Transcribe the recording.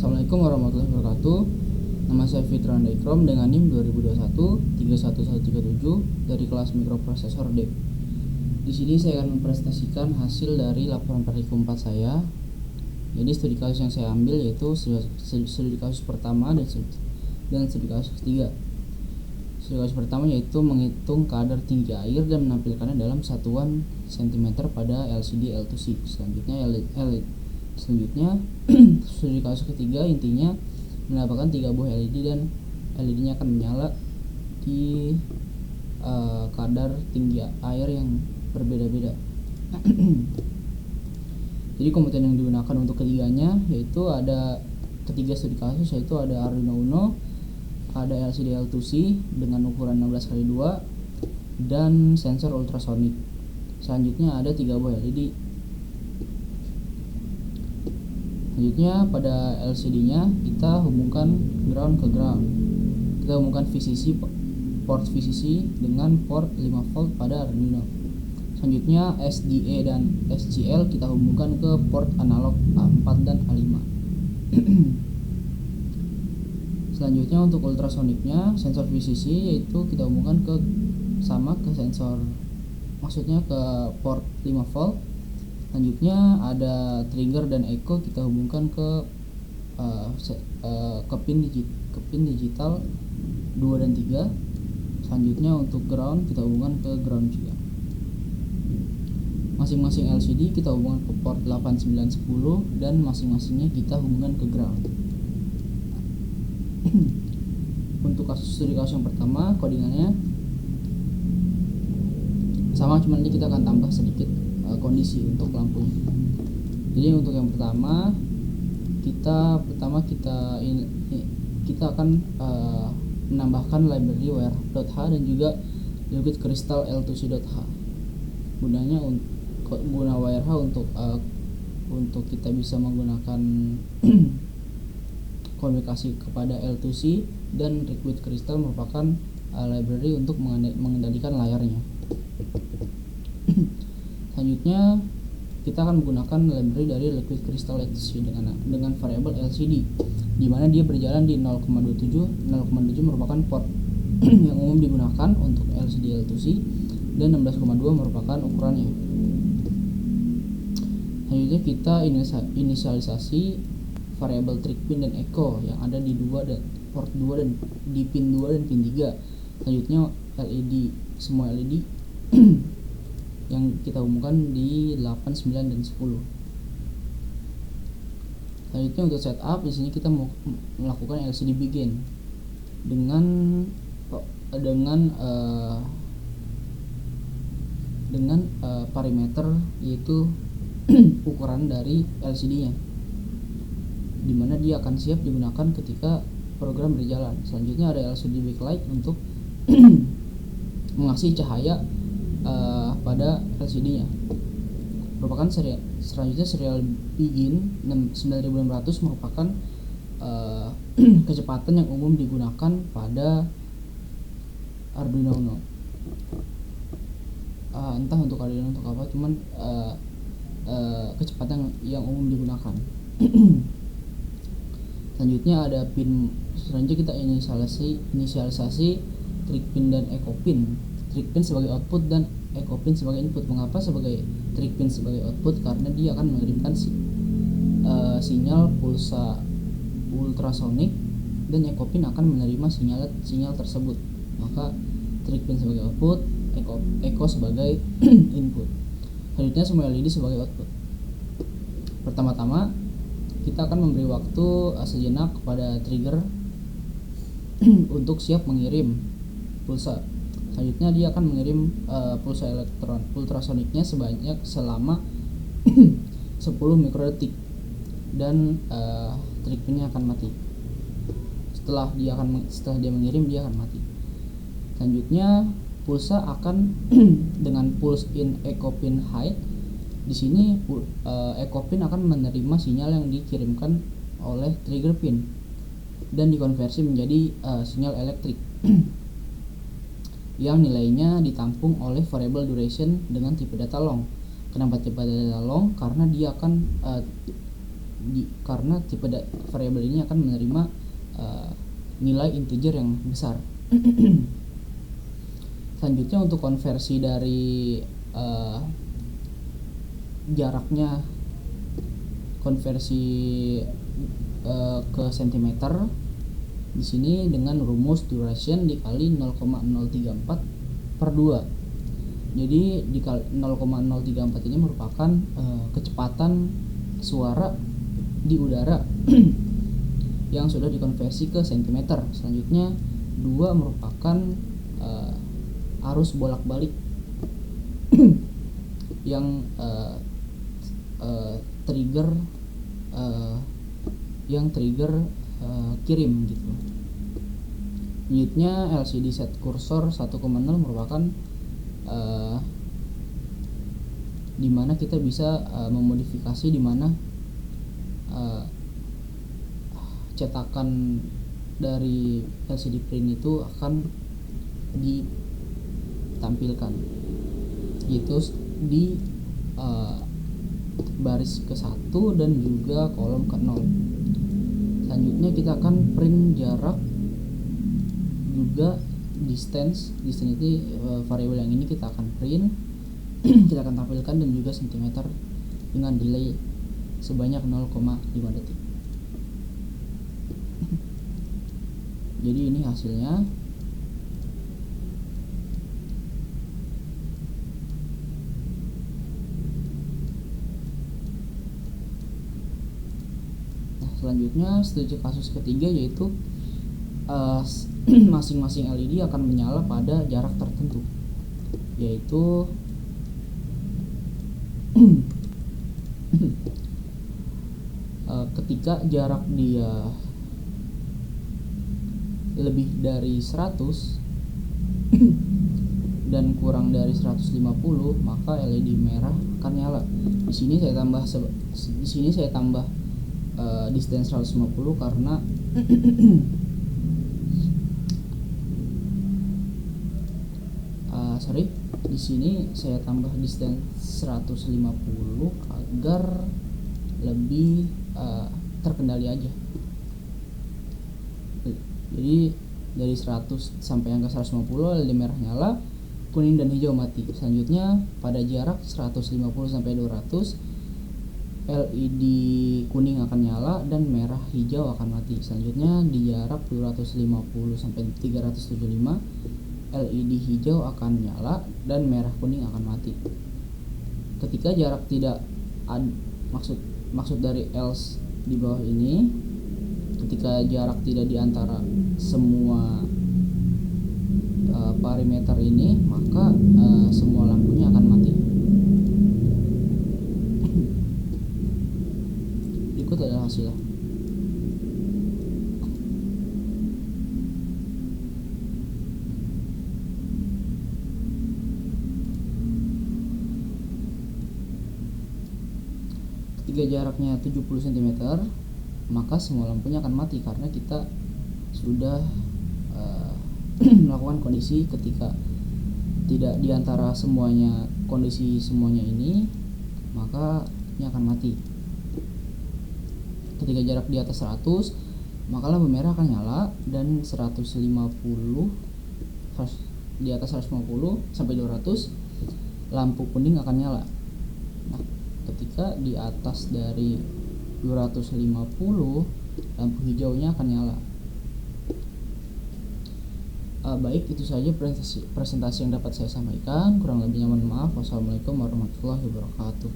Assalamualaikum warahmatullahi wabarakatuh. Nama saya Fitran Daikrom dengan NIM 2021 31137 dari kelas mikroprosesor D. Di sini saya akan mempresentasikan hasil dari laporan praktikum 4 saya. Jadi studi kasus yang saya ambil yaitu studi kasus pertama dan studi kasus ketiga. Studi kasus pertama yaitu menghitung kadar tinggi air dan menampilkannya dalam satuan cm pada LCD L2C. Selanjutnya studi kasus ketiga intinya menambahkan 3 buah LED dan LED-nya akan menyala di kadar tinggi air yang berbeda-beda. Jadi komponen yang digunakan untuk ketiganya yaitu ada ketiga studi kasus, yaitu ada Arduino Uno, ada LCD L2C dengan ukuran 16x2 dan sensor ultrasonic. Selanjutnya ada 3 buah LED. Selanjutnya pada LCD-nya kita hubungkan ground ke ground. Kita hubungkan port VCC dengan port 5V pada Arduino. Selanjutnya SDA dan SGL kita hubungkan ke port analog A4 dan A5. Selanjutnya untuk ultrasonicnya sensor VCC yaitu kita hubungkan ke sensor, maksudnya ke port 5V. Selanjutnya ada trigger dan echo kita hubungkan ke pin digital 2 dan 3. Selanjutnya untuk ground kita hubungkan ke ground juga. Masing-masing LCD kita hubungkan ke port 8, 9, 10 dan masing-masingnya kita hubungkan ke ground. Untuk studi kasus yang pertama kodingannya sama, cuman ini kita akan tambah sedikit kondisi untuk lampunya. Jadi untuk yang pertama kita akan menambahkan library wire.h dan juga liquid crystal L2C.h. Guna wire.h untuk kita bisa menggunakan komunikasi kepada L2C, dan liquid crystal merupakan library untuk mengendalikan layarnya. Selanjutnya kita akan menggunakan library dari liquid crystal L2C dengan variabel LCD, di mana dia berjalan di 0,27. 0,7 merupakan port yang umum digunakan untuk LCD L2C dan 16,2 merupakan ukurannya. Selanjutnya kita inisialisasi variabel trig pin dan echo yang ada di port 2 dan di pin 2 dan pin 3. Selanjutnya LED, semua LED yang kita hubungkan di 8, 9 dan 10. Selanjutnya untuk setup, di sini kita mau melakukan LCD begin dengan parameter yaitu ukuran dari LCD-nya, dimana dia akan siap digunakan ketika program berjalan. Selanjutnya ada LCD backlight untuk mengasih cahaya pada LCD-nya. Selanjutnya serial begin 9600 merupakan kecepatan yang umum digunakan pada Arduino Uno. Entah untuk Arduino untuk apa, cuman kecepatan yang umum digunakan. Selanjutnya kita inisialisasi trig pin dan echo pin. Trig pin sebagai output dan echo pin sebagai input. Mengapa sebagai trig pin sebagai output? Karena dia akan mengirimkan sinyal pulsa ultrasonic dan echo pin akan menerima sinyal tersebut. Maka trig pin sebagai output, echo sebagai input. Selanjutnya semua LED sebagai output. Pertama-tama kita akan memberi waktu sejenak kepada trigger untuk siap mengirim pulsa. Selanjutnya dia akan mengirim pulsa elektron ultrasoniknya selama 10 mikrodetik dan trig pinnya akan mati. Setelah dia mengirim, dia akan mati. Selanjutnya pulsa akan dengan pulse in echo pin height. Di sini echo pin akan menerima sinyal yang dikirimkan oleh trigger pin dan dikonversi menjadi sinyal elektrik yang nilainya ditampung oleh variable duration dengan tipe data long. Kenapa tipe data long? Karena dia akan karena tipe variabel ini akan menerima nilai integer yang besar. Selanjutnya untuk konversi dari jaraknya, konversi ke centimeter di sini dengan rumus duration dikali 0,034 per 2. Jadi di 0,034 ini merupakan kecepatan suara di udara yang sudah dikonversi ke cm. Selanjutnya 2 merupakan arus bolak-balik yang trigger kirim gitu. Selanjutnya LCD set kursor 1,0 merupakan dimana kita bisa memodifikasi dimana cetakan dari LCD print itu akan ditampilkan, yaitu di baris ke-1 dan juga kolom ke-0. Selanjutnya kita akan print jarak, juga distance itu variabel yang ini kita akan print kita akan tampilkan, dan juga cm dengan delay sebanyak 0,5 detik. Jadi ini hasilnya. Nah, selanjutnya studi kasus ketiga, yaitu masing-masing LED akan menyala pada jarak tertentu, yaitu ketika jarak dia lebih dari 100 dan kurang dari 150, maka LED merah akan nyala. Di sini saya tambah distance 150 karena di sini saya tambah distance 150 agar lebih terkendali aja. Jadi dari 100 sampai angka 150 LED merah nyala, kuning dan hijau mati. Selanjutnya pada jarak 150 sampai 200 LED kuning akan nyala dan merah hijau akan mati. Selanjutnya di jarak 250 sampai 375 LED hijau akan nyala dan merah kuning akan mati. Ketika jarak tidak maksud dari else di bawah ini, ketika jarak tidak di antara semua parameter ini, maka semua lampunya akan mati. Berikut adalah hasilnya. Ketika jaraknya 70 cm, maka semua lampunya akan mati karena kita sudah melakukan kondisi ketika tidak diantara kondisi semuanya ini, maka ini akan mati. Ketika jarak di atas 100, maka lampu merah akan nyala, dan 150 di atas 150 sampai 200 lampu kuning akan nyala. Nah, ketika di atas dari 250 lampu hijaunya akan nyala. Baik, itu saja presentasi yang dapat saya sampaikan. Kurang lebihnya mohon maaf. Wassalamualaikum warahmatullahi wabarakatuh.